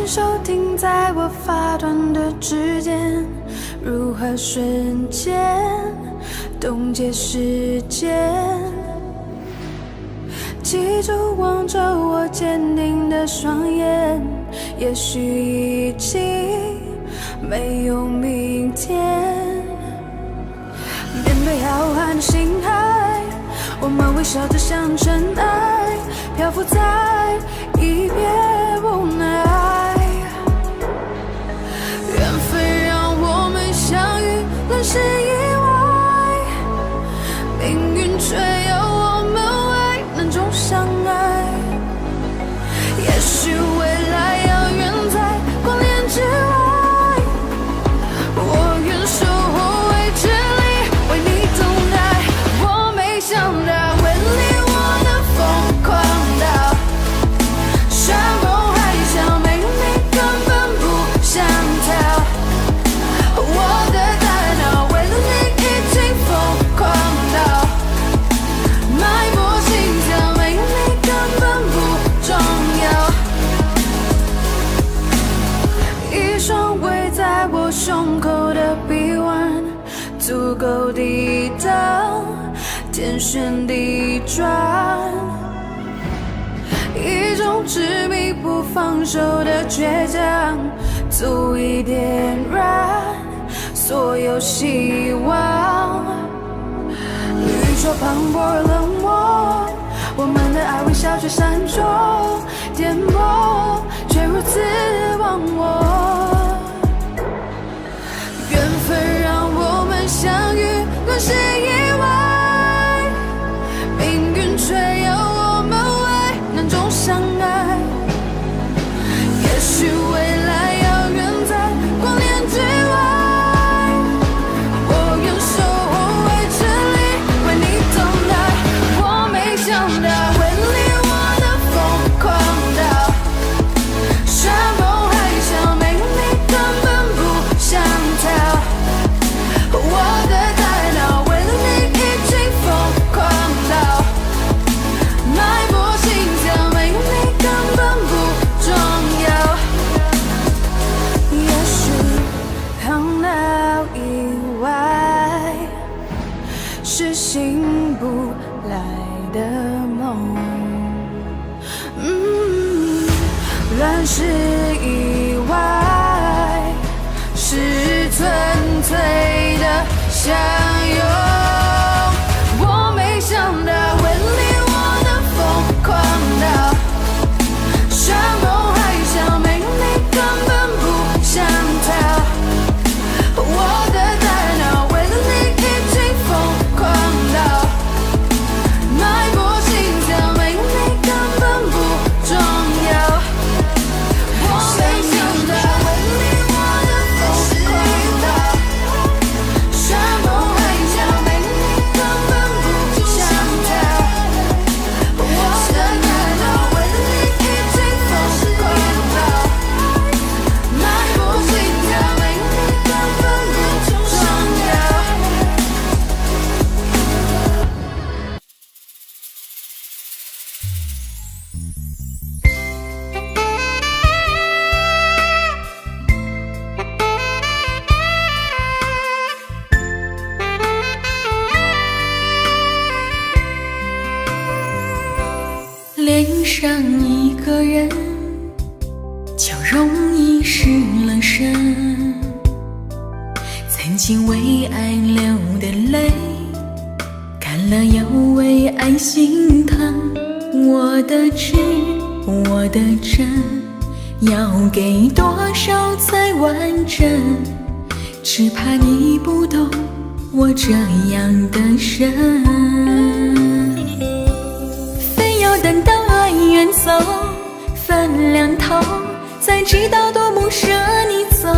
伸手停在我发端的指尖，如何瞬间冻结时间？记住望着我坚定的双眼，也许已经没有明天。面对浩瀚的星海，我们微笑着向尘埃，漂浮在一片无奈。缘分让我们相遇，乱世意外，命运却有我们为难中相爱。也许未来遥远在光年之外，我愿守候未知里为你等待。我没想到为你我能疯狂到山崩海啸，没你根本不想逃。我的大脑为了你已经疯狂到脉搏心跳，没你根本不重要。一双围在我胸口的臂弯，足够抵挡天旋地转。一种执迷不放手的倔强，足以点燃所有希望。宇宙磅礴而冷漠，我们的爱微笑却闪烁，颠簸却如此忘我。缘分让我们相遇，乱世意外，命运却有我们为难中相爱。也许未来遥远在光年之外，我愿守候未知里为你等待。我没想到为你我能疯狂到山崩海啸，没你根本不想逃。我的大脑为了你已经疯狂到脉搏心跳，没你根本不重要。也许碰到意外是醒不来的梦，乱世意外是纯粹的相拥。我没想到为你我能疯狂到山崩海啸，没你根本不想逃。我的大脑为了你已经疯狂到脉搏心跳，没你根本不重要。我没想到为你我能疯狂到山崩海啸，没你根本不想逃。我的大脑为了你已经疯狂到脉搏心跳，没你根本不重要。恋上一个人，就容易失了神。曾经为爱流的泪，干了又为爱心疼。我的痴，我的真，要给多少才完整？只怕你不懂我这样的人。非要等到爱远走，分两头，才知道多么舍你走。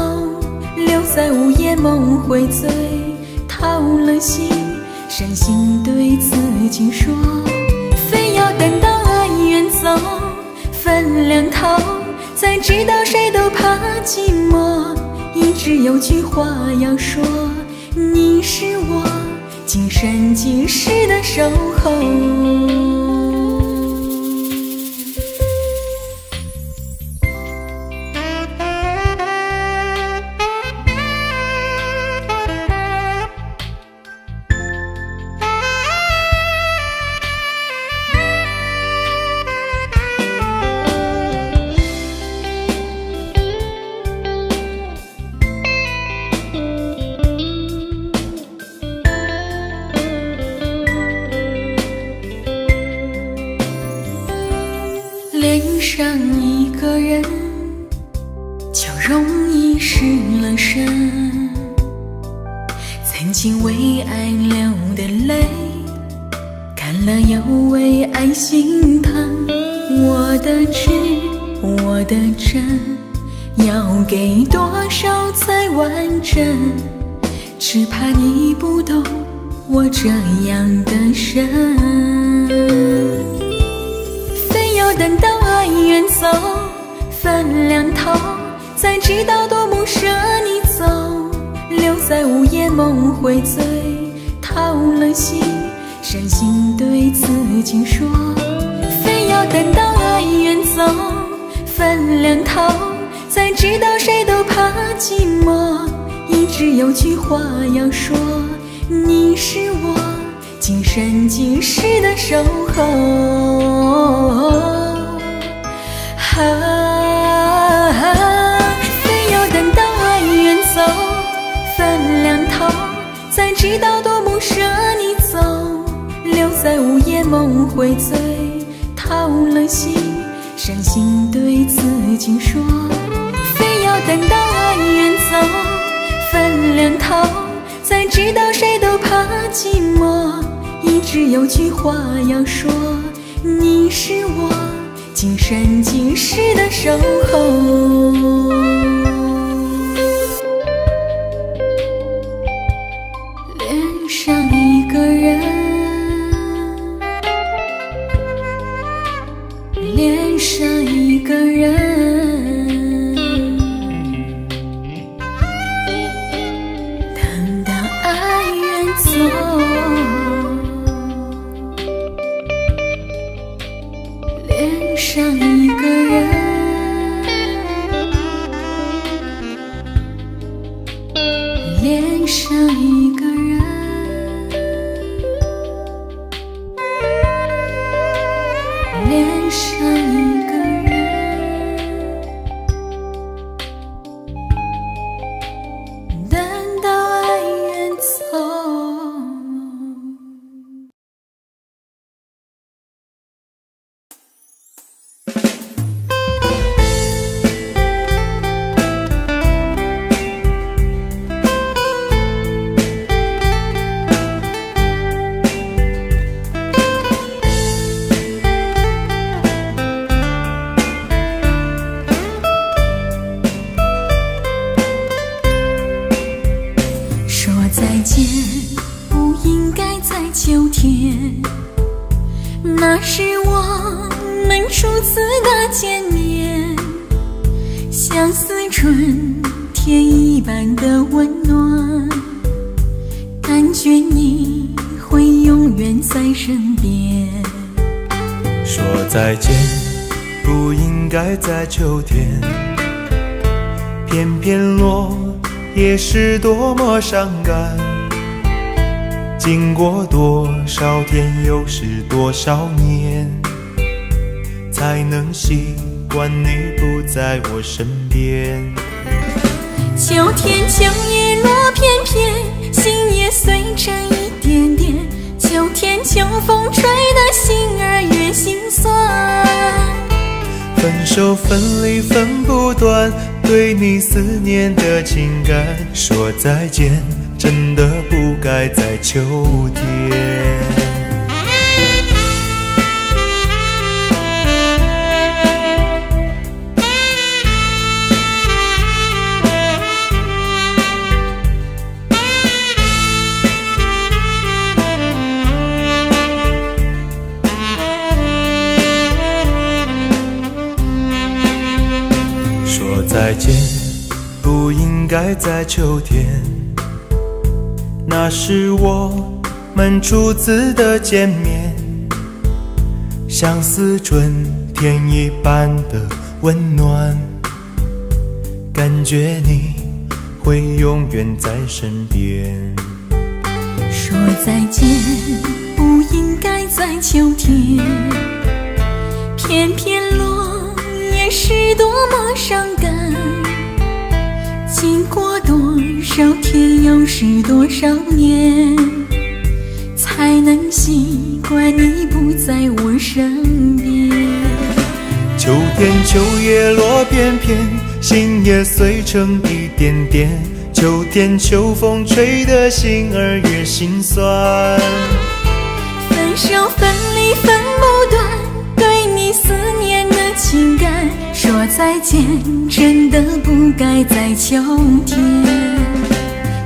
留在午夜梦回醉，掏了心，伤心对自己说。非要等到爱远走，分两头，才知道谁都怕寂寞。一直有句话要说，你是我今生今世的守候。上一个人，就容易失了神。曾经为爱流的泪，看了又为爱心疼。我的痴，我的真，要给多少才完整？只怕你不懂我这样的人，非要等到爱远走，分两头，才知道多么舍你走。留在午夜梦会醉，掏了心，伤心对自己说，非要等到爱远走，分两头，才知道谁都怕寂寞。一直有句话要说，你是我今生今世的守候。非要等到爱远走，分两头，才知道多么舍你走。留在午夜梦会醉，掏了心，伤心对自己说，非要等到爱远走，分两头，才知道谁都怕寂寞。一直有句话要说，你是我今生今世的守候。恋上一个人，恋上一个人，等到爱远走，恋上一个人，恋上一个人，恋上一个人，等到爱远走。说再见，不应该在秋天，那是我们初次的见面，像似春天一般的温暖，感觉你会永远在身边。说再见，不应该在秋天，偏偏落叶是多么伤感。经过多少天，又是多少年，才能习惯你不在我身边。秋天秋叶落片片，心也碎成一点点。秋天秋风吹得心儿越心酸。分手分离分不断，对你思念的情感。说再见，真的不该在秋天。说再见，不应该在秋天，那是我们初次的见面，像似春天一般的温暖，感觉你会永远在身边。说再见，不应该在秋天，偏偏落叶是多么伤感。经过多少天，又是多少年，才能习惯你不在我身边。秋天秋叶落片片，心也碎成一点点。秋天秋风吹得心儿越心酸。分手分离分不断，对你思念的情感，说再见真的不该在秋天。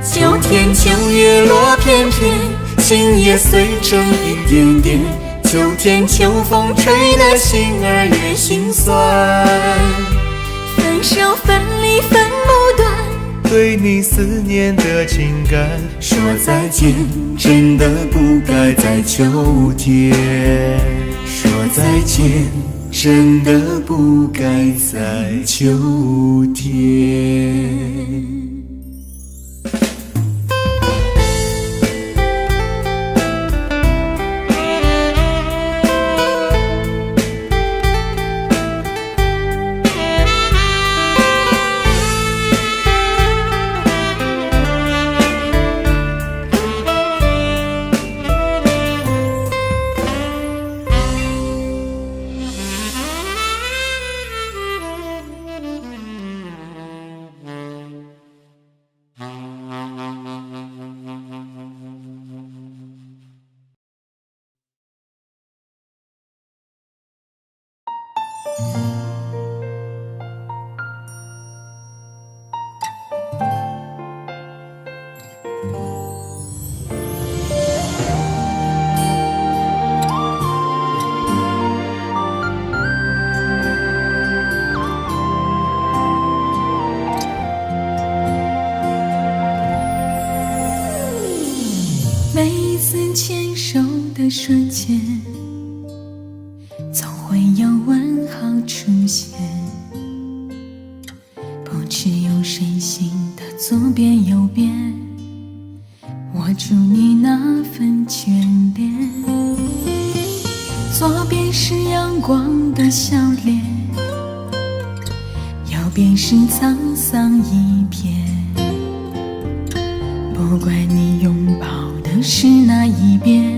秋天秋叶落片片，心也碎成一点点。秋天秋风吹得心儿越心酸。分手分离分不断，对你思念的情感，说再见真的不该在秋天。说再见真的不该在秋天。每一次牵手的瞬间，总会有问号出现，不知有谁心的左边右边，握住你那份眷恋。左边是阳光的笑脸，右边是沧桑一片。不管你拥抱的是哪一边，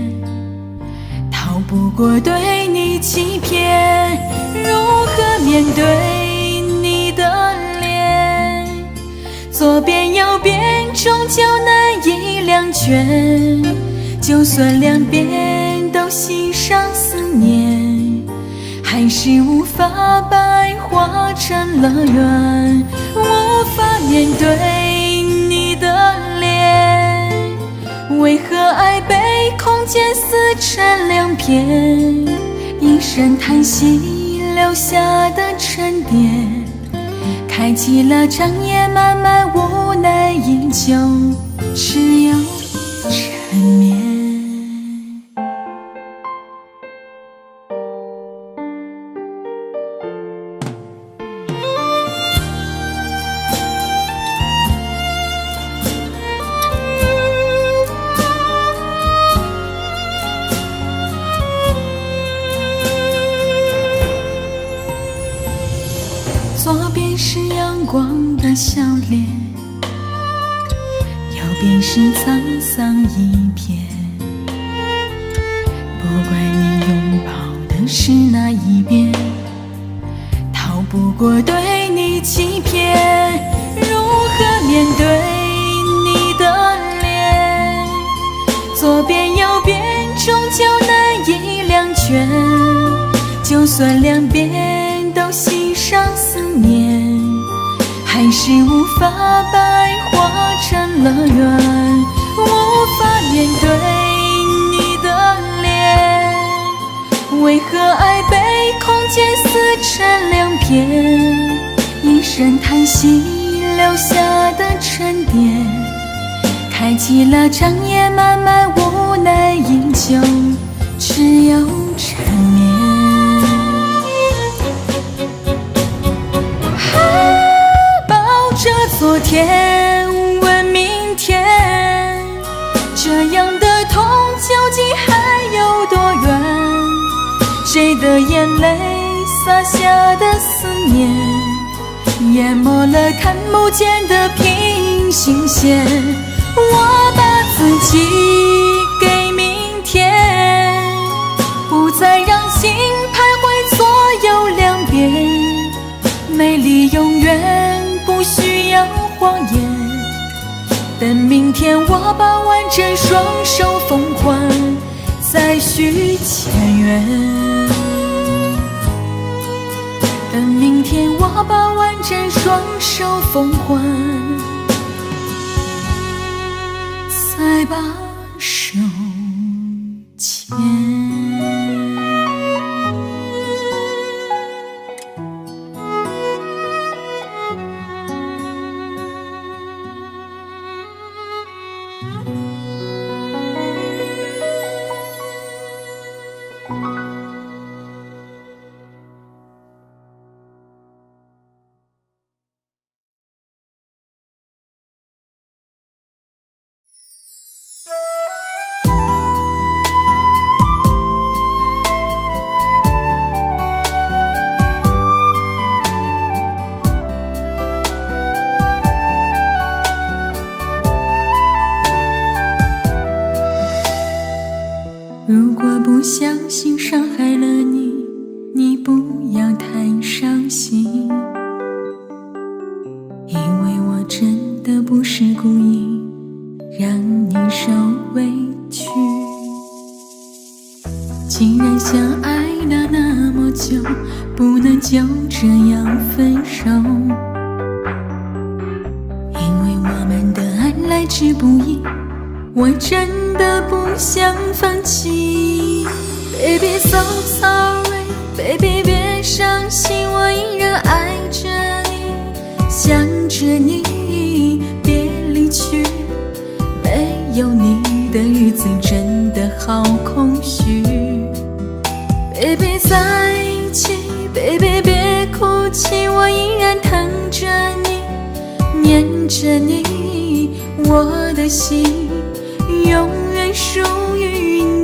逃不过对你欺骗。如何面对你的脸？左边右边终究难以两全，就算两边都系上思念，还是无法白化成了缘。无法面对你的脸，为何爱被空间撕成两片？一声叹息留下的沉淀，开启了长夜漫漫无奈，依旧只有缠绵。左边是阳光的笑脸，右边是沧桑一片。不管你拥抱的是哪一边，逃不过对你欺骗。如何面对你的脸？左边右边终究难以两全，就算两边都系上思念，还是无法白化成了缘。无法面对你的脸，为何爱被空间撕成两片？一声叹息留下的沉淀，开启了长夜漫漫无奈，依旧只有缠绵。昨天问明天，这样的痛究竟还有多远？谁的眼泪洒下的思念，淹没了看不见的平行线。我把自己给明天，不再让心徘徊左右两边。里永远不需要谎言。等明天我把完整双手奉还，再续前缘。等明天我把完整双手奉还，再把手牵。如果不小心伤害了你，你不要太伤心，因为我真的不是故意让你受委屈。既然相爱了那么久，不能就这样分手，因为我们的爱来之不易，我真的不想放弃。 Baby so sorry Baby 别伤心，我依然爱着你，想着你，别离去，没有你的日子真的好空虚。 Baby 在一起 Baby 别哭泣，我依然疼着你，念着你，我的心永远属于你。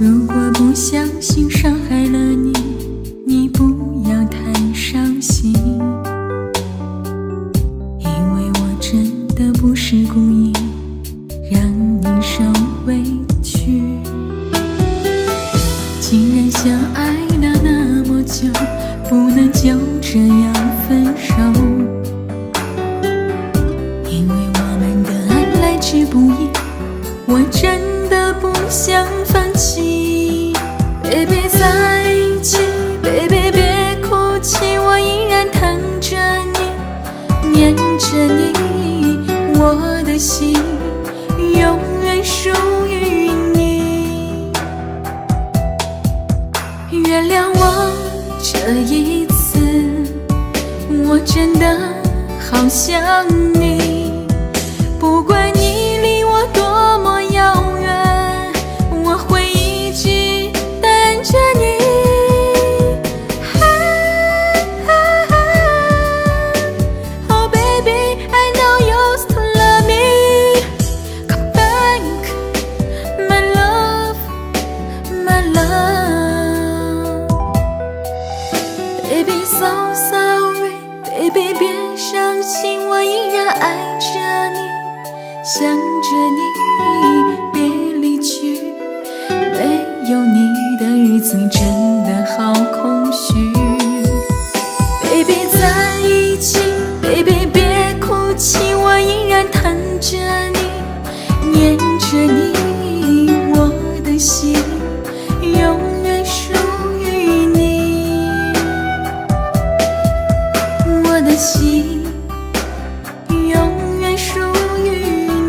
如果不小心伤害了你，你不要太伤心，因为我真的不是故意让你受委屈。既然相爱了那么久，不能就这样分手，因为我们的爱来之不易，我真的不想放弃。 Baby 在一起 Baby 别哭泣，我依然疼着你，念着你，我的心永远属于你。原谅我这一次，我真的好想你，不管你离我多么遥远，我会一直等着你。Oh baby, I know you used to love me. Come back, my love, my love. Baby, so sorry, baby 别伤心，我依然爱着你，想着你，别离去，没有你的日子真的好空虚。 Baby 在一起 Baby 别哭泣，我依然疼着你，念着你，我的心永远属于你，我的心永远属于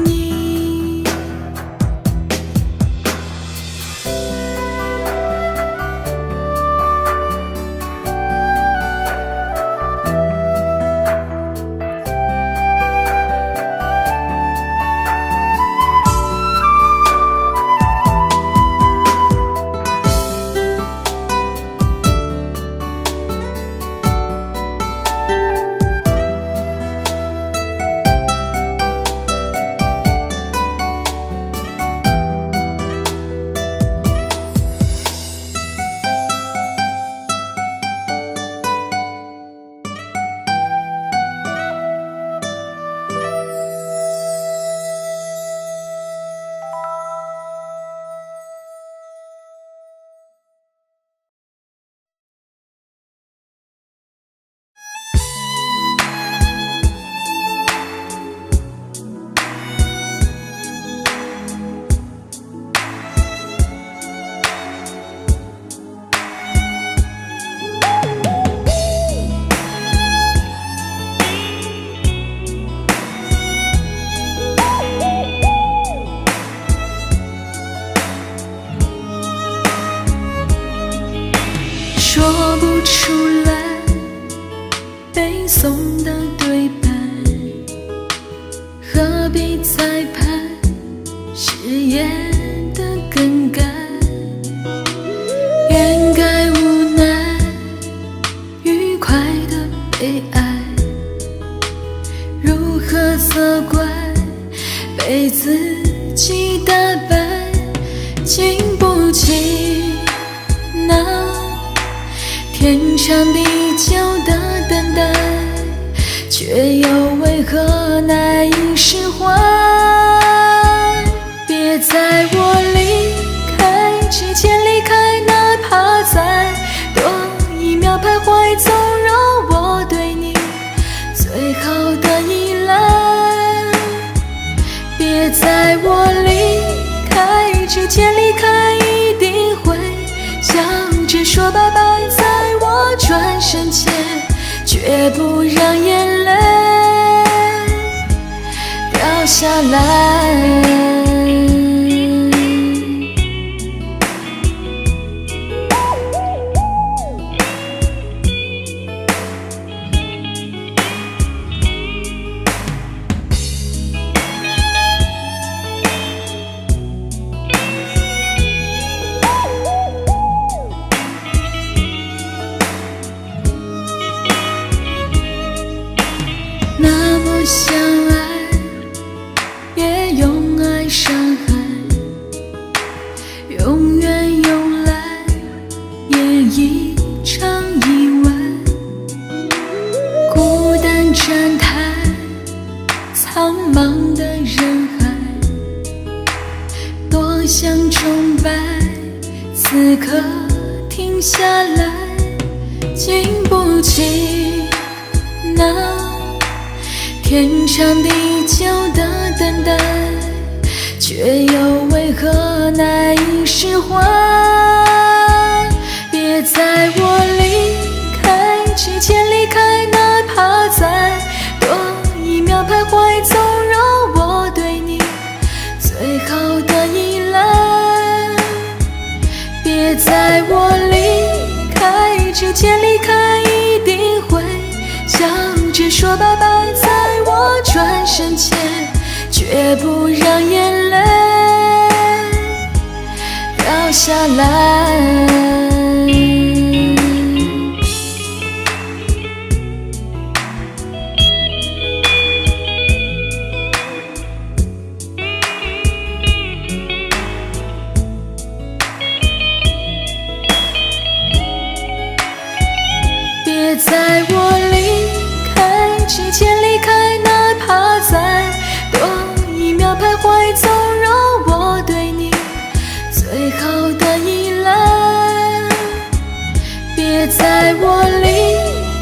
你。出来背诵的对白，何必裁判誓言的更改？掩盖无奈，愉快的被爱，如何责怪被自己打败？经不起那天长地久的等待，却又为何难以释怀？别在我离开之前离开，哪怕再多一秒徘徊，纵容我对你最后的依赖。别在我离开之前离开，一定会笑着说拜拜，在我转身前绝不让眼泪掉下来。那么相爱，别用爱伤害，永远用来演一场意外。孤单站台，苍茫的人海，多想崇拜，此刻停下来，经不起那天长地久的等待，却又为何难以释怀？别在我离开之前离开，哪怕再多一秒徘徊，纵容我对你最后的依赖。别在我离开之前离开，一定会笑着说拜拜，在我转身前绝不让眼泪掉下来。别在我离开之前离开，哪怕再多一秒徘徊，纵容我对你最后的依赖。别在我离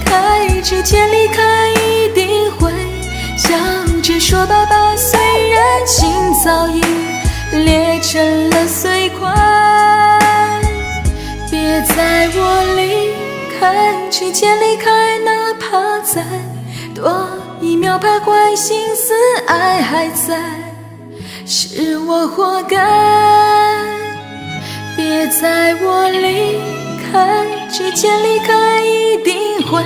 开之前离开，一定会笑着说拜拜，虽然心早已裂成了碎块。别在我离开之前离开，哪怕再多一秒徘徊，心思爱还在，是我活该。别在我离开之前离开，一定会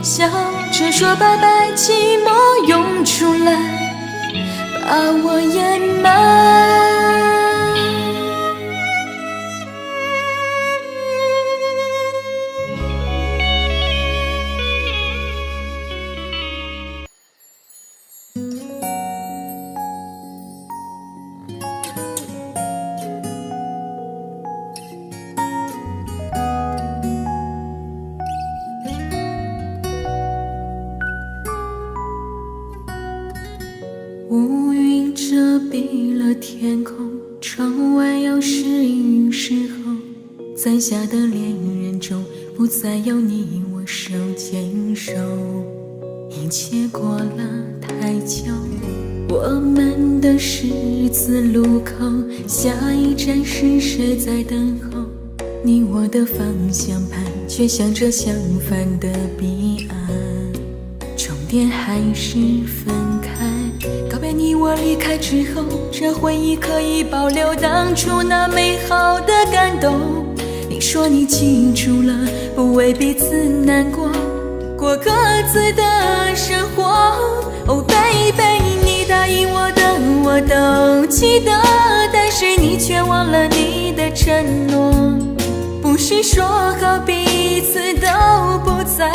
笑着说拜拜，寂寞涌出来把我掩埋。乌云遮蔽了天空，窗外要是阴雨时候，在下的恋人中不再有你我手牵手，一切过了太久，我们的十字路口，下一站是谁在等候？你我的方向盘却向着相反的彼岸，终点还是分开。告别你我离开之后，这回忆可以保留当初那美好的感动。你说你记住了，不为彼此难过，过各自的生活。Oh baby， 你答应我的我都记得，但是你却忘了你的承诺。不是说好彼此都不再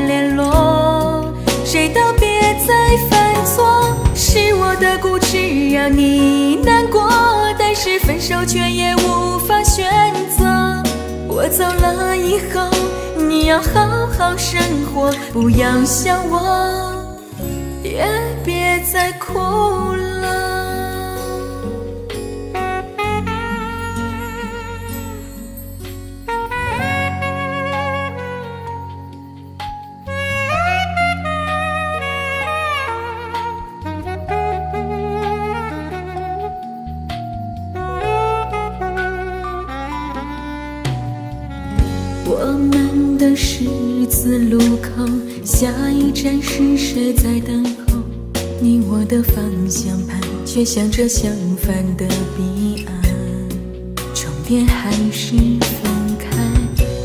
联络，谁都别再犯错。是我的固执让你难过，但是分手却也无法选择。我走了以后，你要好好生活，不要想我，也别再哭了。我们的十字路口，下一站是谁在等候？你我的方向盘却向着相反的彼岸，终点还是分开。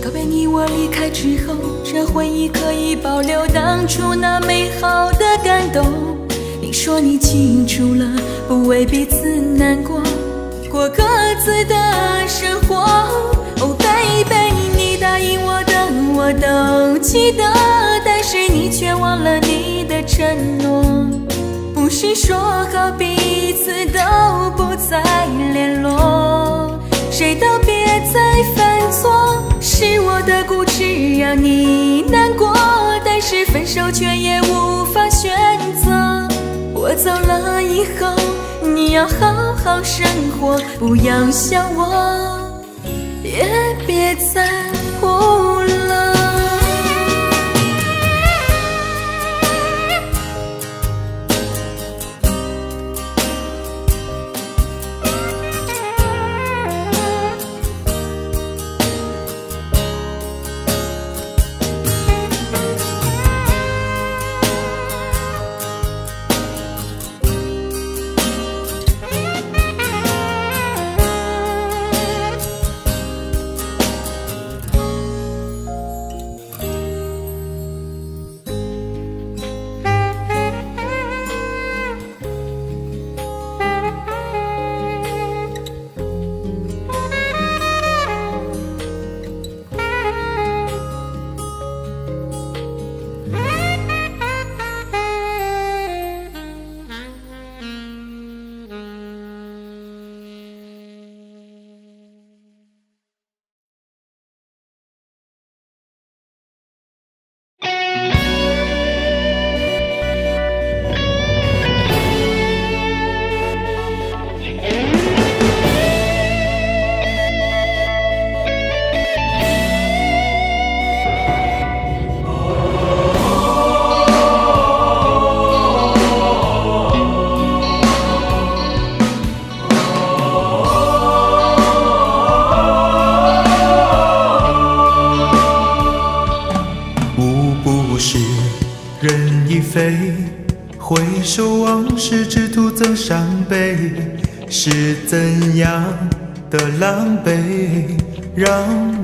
告别你我离开之后，这回忆可以保留当初那美好的感动。你说你记住了，不为彼此难过，过各自的生活。Oh baby，你答应我的我都记得，但是你却忘了你的承诺。不是说好彼此都不再联络，谁都别再犯错。是我的固执让你难过，但是分手却也无法选择。我走了以后，你要好好生活，不要想我，也别再哭了。人已飞，回首往事只徒增伤悲。是怎样的狼狈，让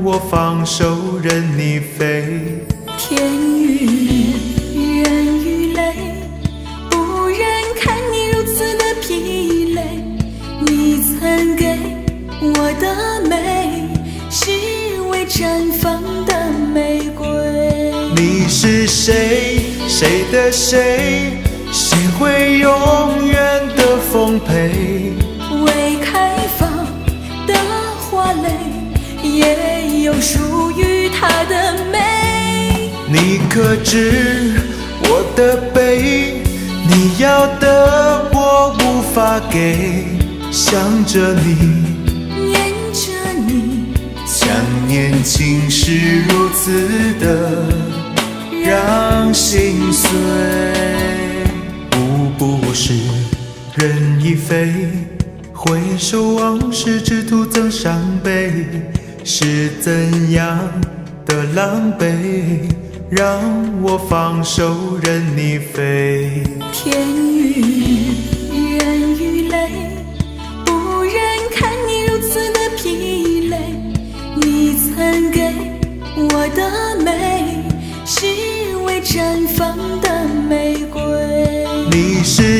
我放手任你飞？天与日，人与泪，不忍看你如此的疲累。你曾给我的美，是未绽放的玫瑰。你是谁？谁的谁？谁会永远的丰沛？未开放的花蕾，也有属于它的美。你可知我的悲？你要的我无法给。想着你，念着你，想念情是如此的让心碎。不是人已飞，回首往事只徒增伤悲。是怎样的狼狈，让我放手任你飞？天与日，人与泪，不忍看你如此的疲累。你曾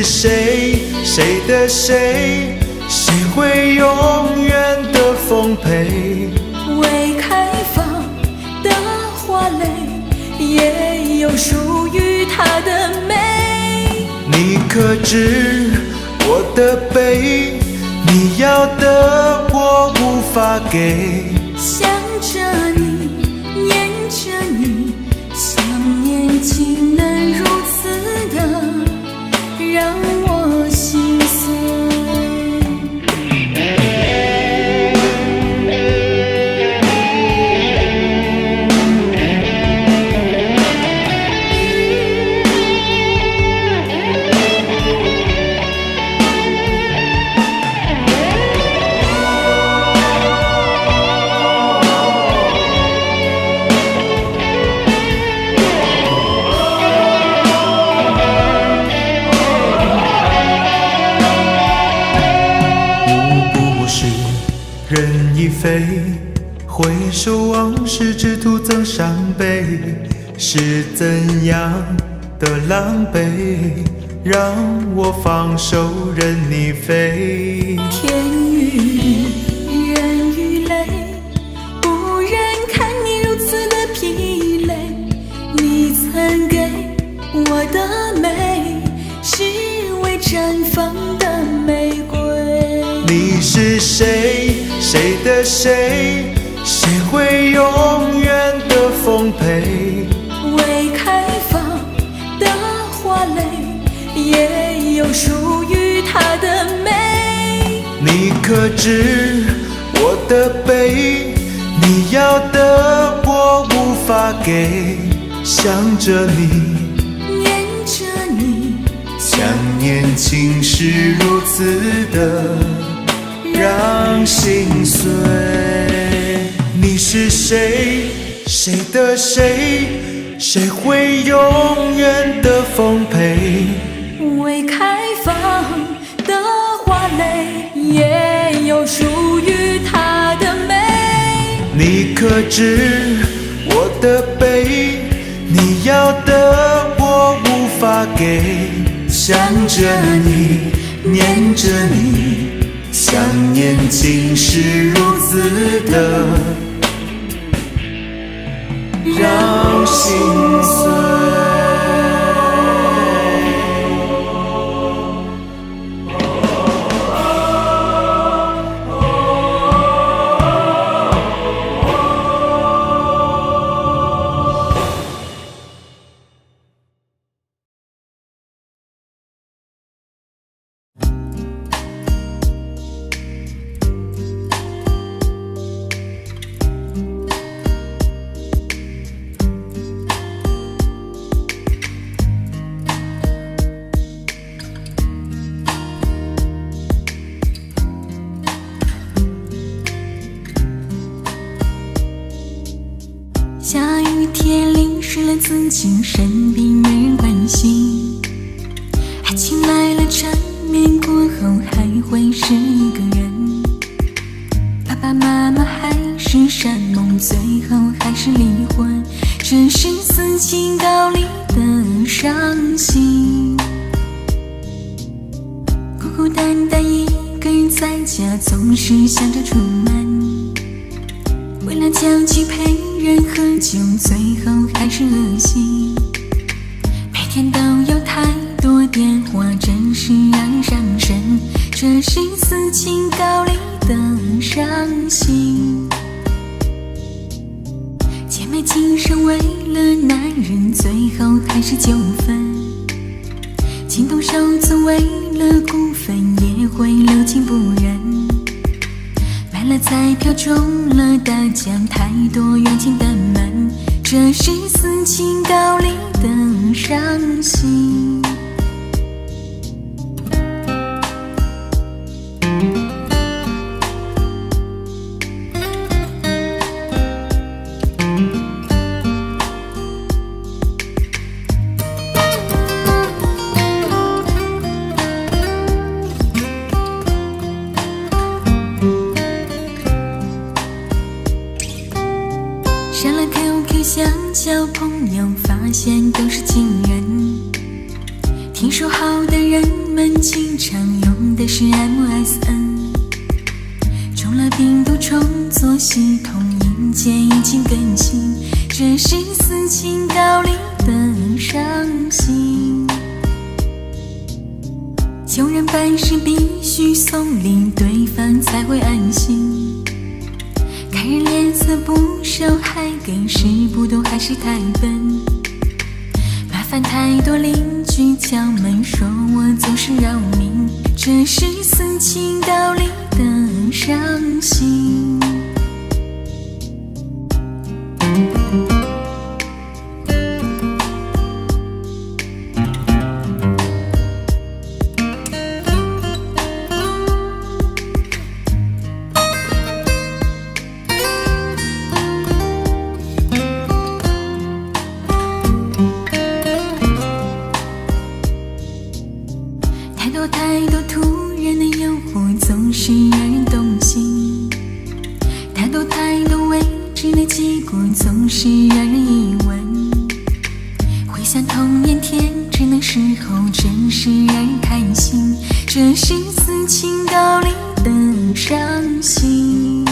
谁？谁的谁？谁会永远的奉陪？未开放的花蕾，也有属于它的美。你可知我的悲？你要的我无法给。想着你，念着你，想念竟能如此的让我心碎。人已飞，回首往事，只徒增伤悲。是怎样的狼狈，让我放手任你飞？天与日，人与泪，不忍看你如此的疲累。你曾给我的美，是未绽放的玫瑰。你是谁？谁的谁？谁会永远的奉陪？未开放的花蕾，也有属于它的美。你可知我的悲？你要的我无法给。想着你，念着你，想念竟是如此的让心碎。你是谁？谁的谁？谁会永远的奉陪？未开放的花蕾，也有属于它的美。你可知我的悲？你要的我无法给。想着你，念着你，想念竟是如此的让心碎。下雨天淋湿了自己，生病没人关心。爱情来了缠绵过后还会是一个人。爸爸妈妈还是山盟，最后还是离婚。这是四情高离的伤心。孤孤单单一个人在家，总是想着出门。为了交际陪人喝酒，最后还是恶心。每天都有太多电话，真是让人伤神。这是四情高离的伤心。姐妹情深为了男人，最后还是纠纷。情动手足为了股份，也会留情不认。买了彩票中了大奖，太多冤情的门。这是四情高离的伤心。删了 QQ 想交朋友，发现都是情人。听说好的人们经常用的是 MSN， 中了病毒重做系统硬件已经更新，这是斯琴高丽的伤心。穷人办事必须送礼，对方才会安心。看人脸色不熟，还给事不多，还是太笨。麻烦太多，邻居敲门说我总是扰民，这是斯琴高丽的伤心。太多突然的诱惑总是让人动心，太多未知的结果总是让人疑问。回想童年天真的时候，真是让人开心，这是斯琴高丽的伤心。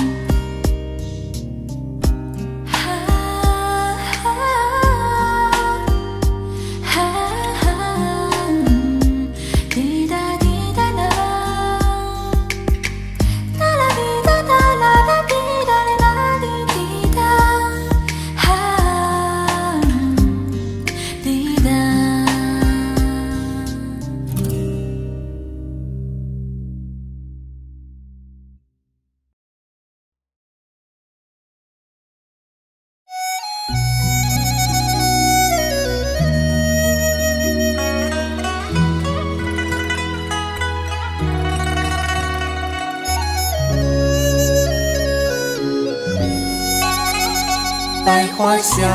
百花香，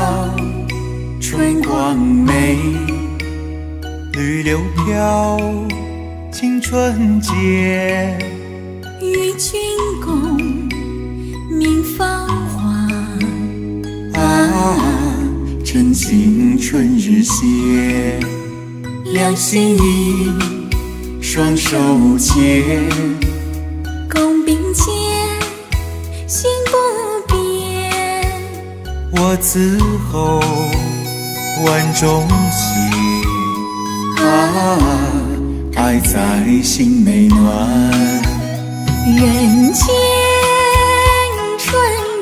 春光美，绿柳飘，青春节。与君共明芳华，真情春日写。两心意，双手牵，共并肩，心不变。我此后万种情，爱在心内暖。人间春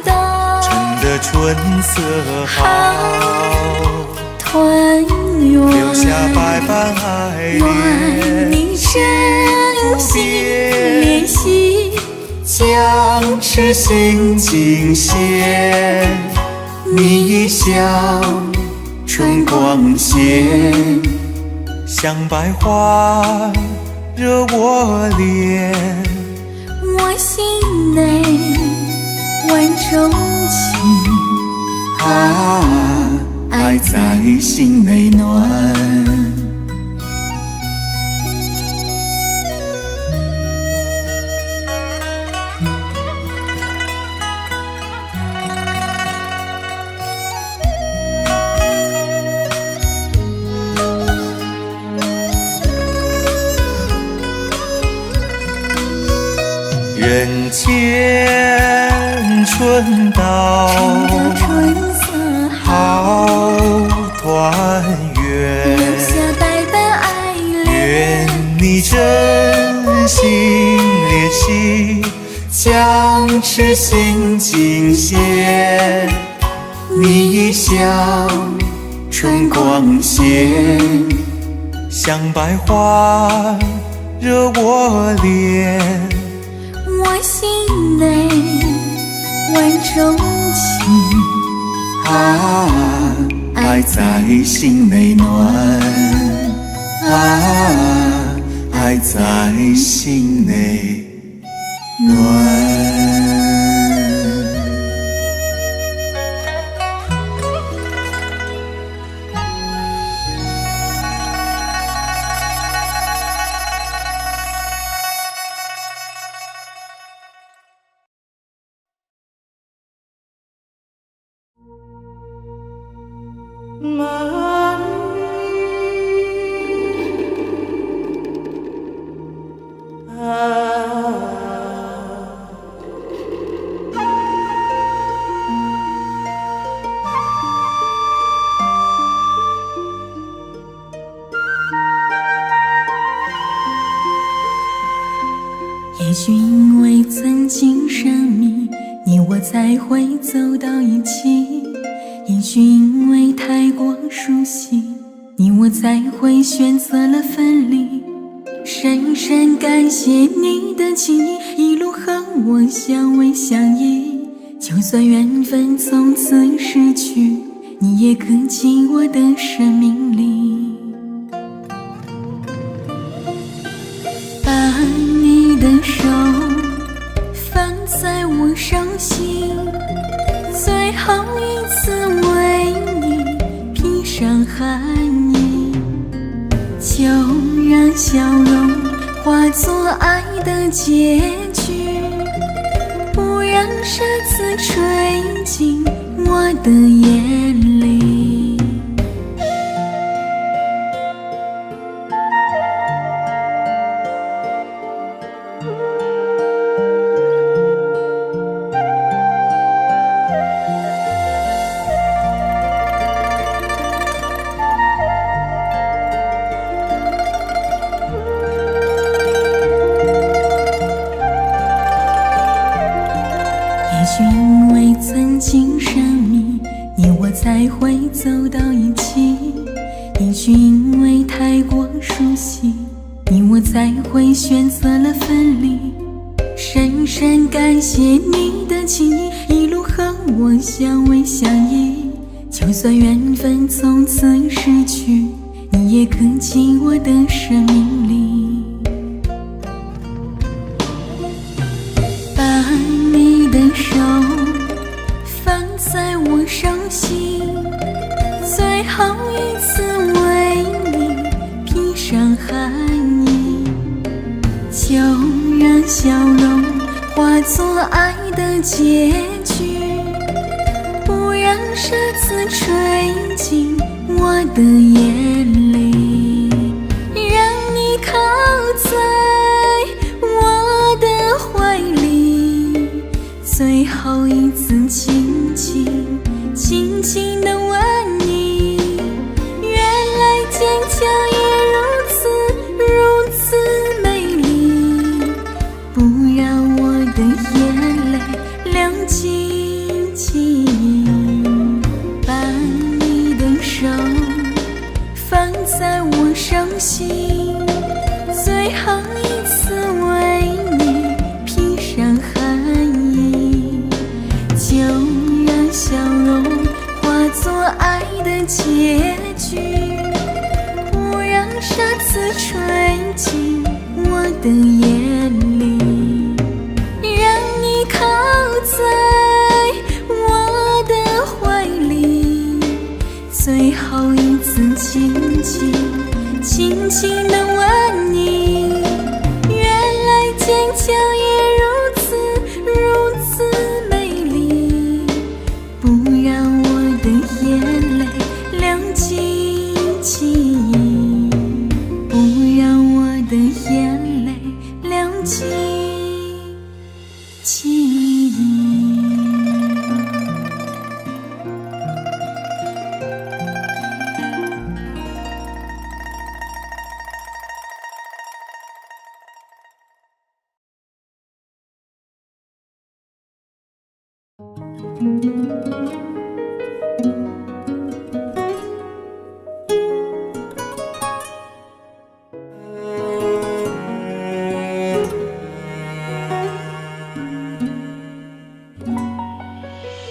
到，趁得春色好，团圆，留下百般爱恋。愿你真心联系，将痴心尽现。你一笑，春光现，像百花惹我怜。我心内万种情，爱在心内暖。人间春到，春色好团圆，留下百般爱恋。愿你真心联系，将痴心尽现。你一笑，春光现，像百花惹我怜。我心内万种情，爱在心内暖，爱在心内暖。才会走到一起，也许因为太过熟悉，你我才会选择了分离。深深感谢你的情谊，一路和我相偎相依，就算缘分从此失去，你也刻进我的生命里。把你的手放在我手心，最后一次为你披上寒衣，就让笑容化作爱的结局，不让沙子吹进我的眼里。也许因为曾经生命，你我才会走到一起，也许因为太过熟悉，你我才会选择了分离。深深感谢你的情谊，一路和我相偎相依，就算缘分从此失去，你也刻进我的生命里。把你的手放在我手心，最后一次为你披上寒衣，就让笑容化作爱的结局，不让沙子吹进我的眼里，让你靠在我的怀里，最后一次轻轻轻轻地吻你。原来坚强也如此美丽，不让我的眼泪亮晶晶。把你的手放在我手心，最后一次为你披上寒衣，就让笑容化作爱的结局，不让沙子吹进我的眼里，让你靠在我的怀里，最后一次轻轻轻轻地吻你。原来坚强也如此美丽，不让我的眼泪亮晶晶，不让我的眼泪亮晶晶。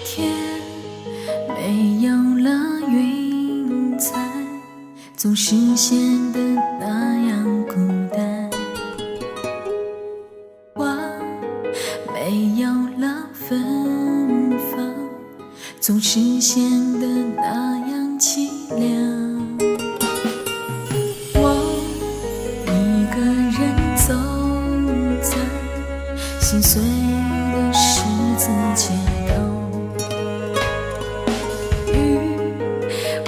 天没有了云彩，总是显得那样孤单。花没有了芬芳，总是显得那样凄凉。我一个人走在心碎的十字街头，雨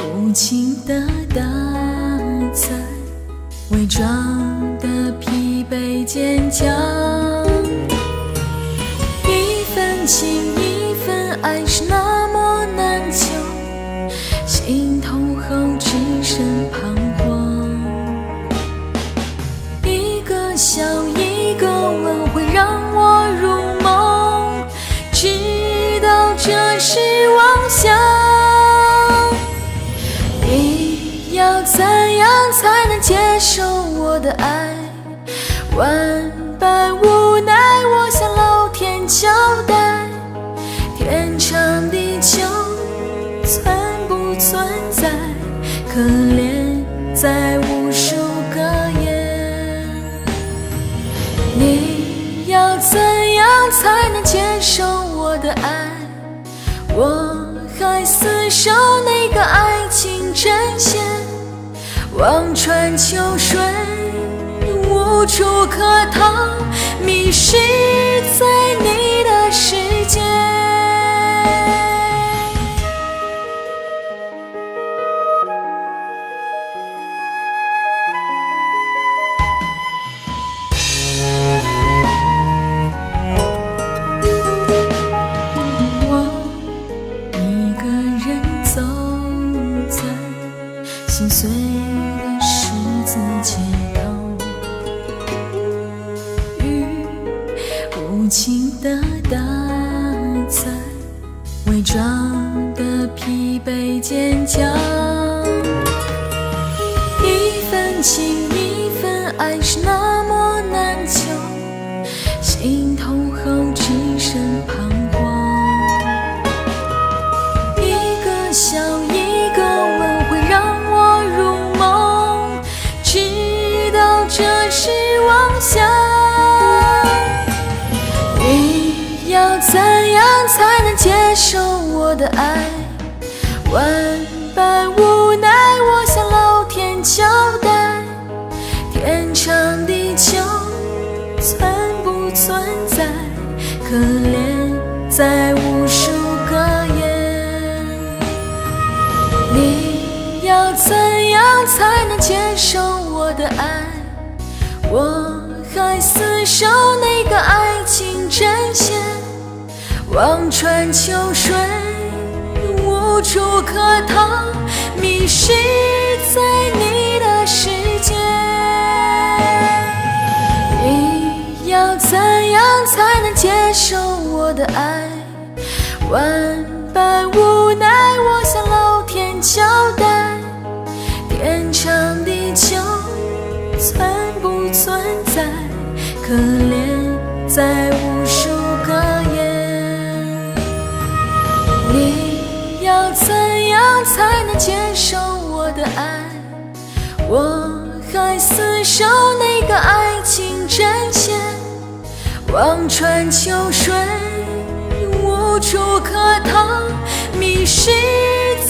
无情的打在伪装的疲惫坚强。一份情一份爱是那么难求，心痛后只剩彷徨。一个笑一个吻会让我入梦，直到想。你要怎样才能接受我的爱？万般无奈，我向老天交代，天长地久存不存在？可怜在无数个夜。你要怎样才能接受我的爱？我还厮守那个爱情阵线，望穿秋水无处可逃，迷失在你的世界。我一个人走在心碎的十字街头，雨无情地打在伪装的疲惫坚强。一份情一份爱是那么难求，心痛后只剩彷徨。一个笑一个吻会让我入梦，直到这是妄想。你要怎样才能接受我的爱？万般无奈，我向老天交代，天长地久存不存在？可怜在无数个夜。你要怎样才能接受我的爱？我还厮守那个爱情阵线，望穿秋水无处可逃，迷失在你的世界。你要怎样才能接受我的爱？万般无奈，我向老天交代，天长地久存不存在？可怜在无数个夜。你要怎样才能接受我的爱？我还厮守那个爱情阵线，望穿秋水无处可逃，迷失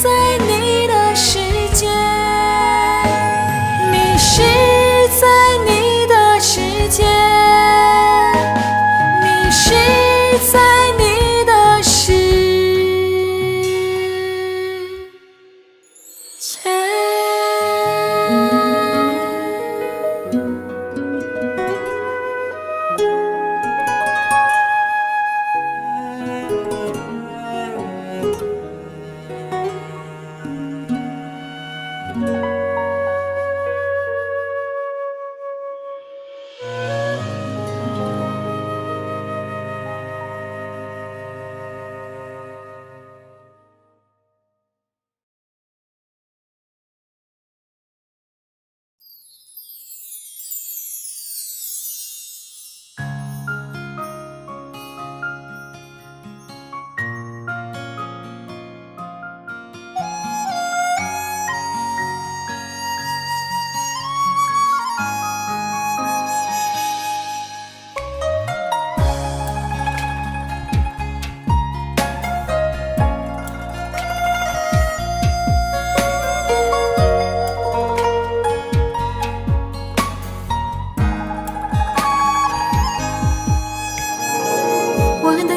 在你的世界，迷失在你的世界，迷失在你的世界。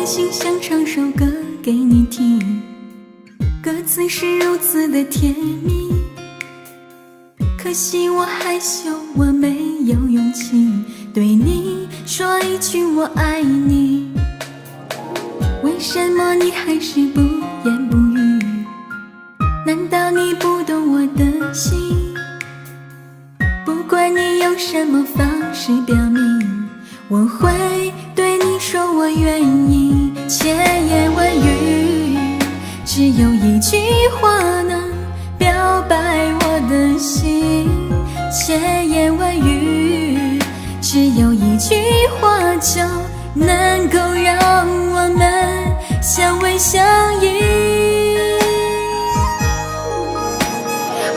心想唱首歌给你听，歌词是如此的甜蜜，可惜我害羞，我没有勇气对你说一句我爱你。为什么你还是不言不语？难道你不懂我的心？不管你用什么方式表明，我会对你说我愿意。千言万语只只有一句话能表白我的心，千言万语，只有一句话就能够让我们相偎相依。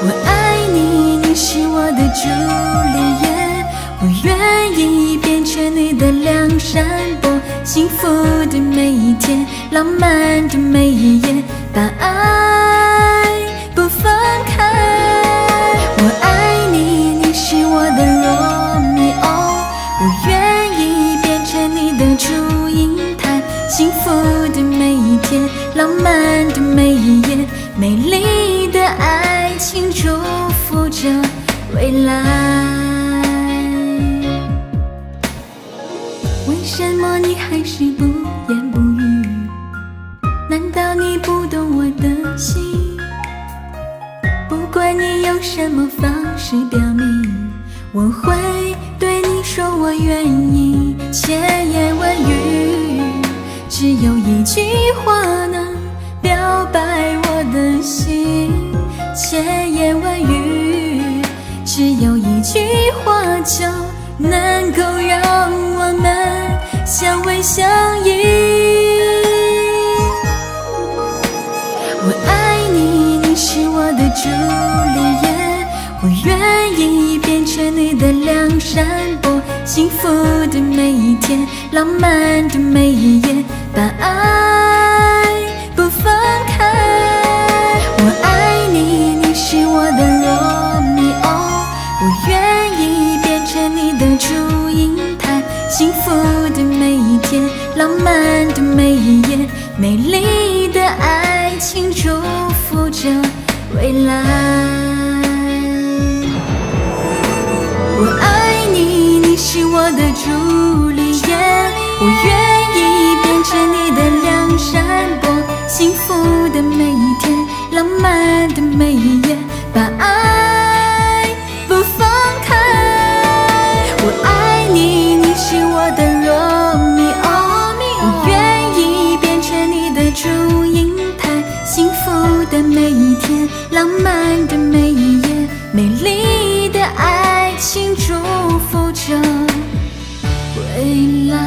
我爱你，你是我的朱丽叶，我愿意变成你的梁山伯，幸福的每一天，浪漫的每一夜，把爱不放开。我爱你，你是我的罗密欧，我愿意变成你的祝英台，幸福的每一天，浪漫的每一夜，美丽的爱情祝福着未来。为什么你还是不言不语？难道你不懂我的心？不管你用什么方式表明，我会对你说我愿意。千言万语，只有一句话能表白我的心。千言万语，只有一句话就能够让我们相偎相依。我爱你，你是我的朱丽叶，我愿意变成你的梁山伯，幸福的每一天，浪漫的每一夜，把爱不放开。我爱你，你是我的罗密欧，我愿意变成你的祝英台，幸福的每一天，浪漫的每一夜，美丽的爱情祝福着未来。我爱你，你是我的朱丽叶，我愿意变成你的梁山伯，幸福的每一天，浪漫的每一夜，把爱不放开。我爱你，你是我的罗密欧，我愿意变成你的祝英台，幸福的每一天，浪漫的每一夜，美丽的爱情祝福着未来。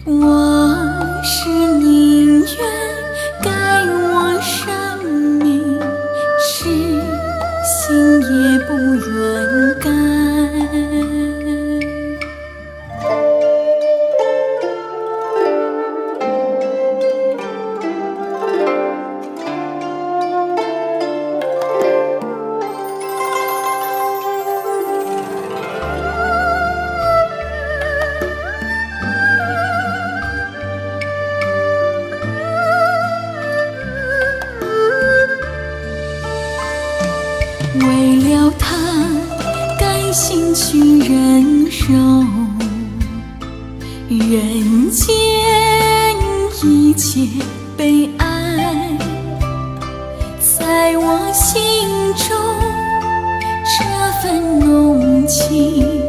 我是宁愿该我生命，是心也不愿改。为了他，甘心去忍受人间一切悲哀，在我心中这份浓情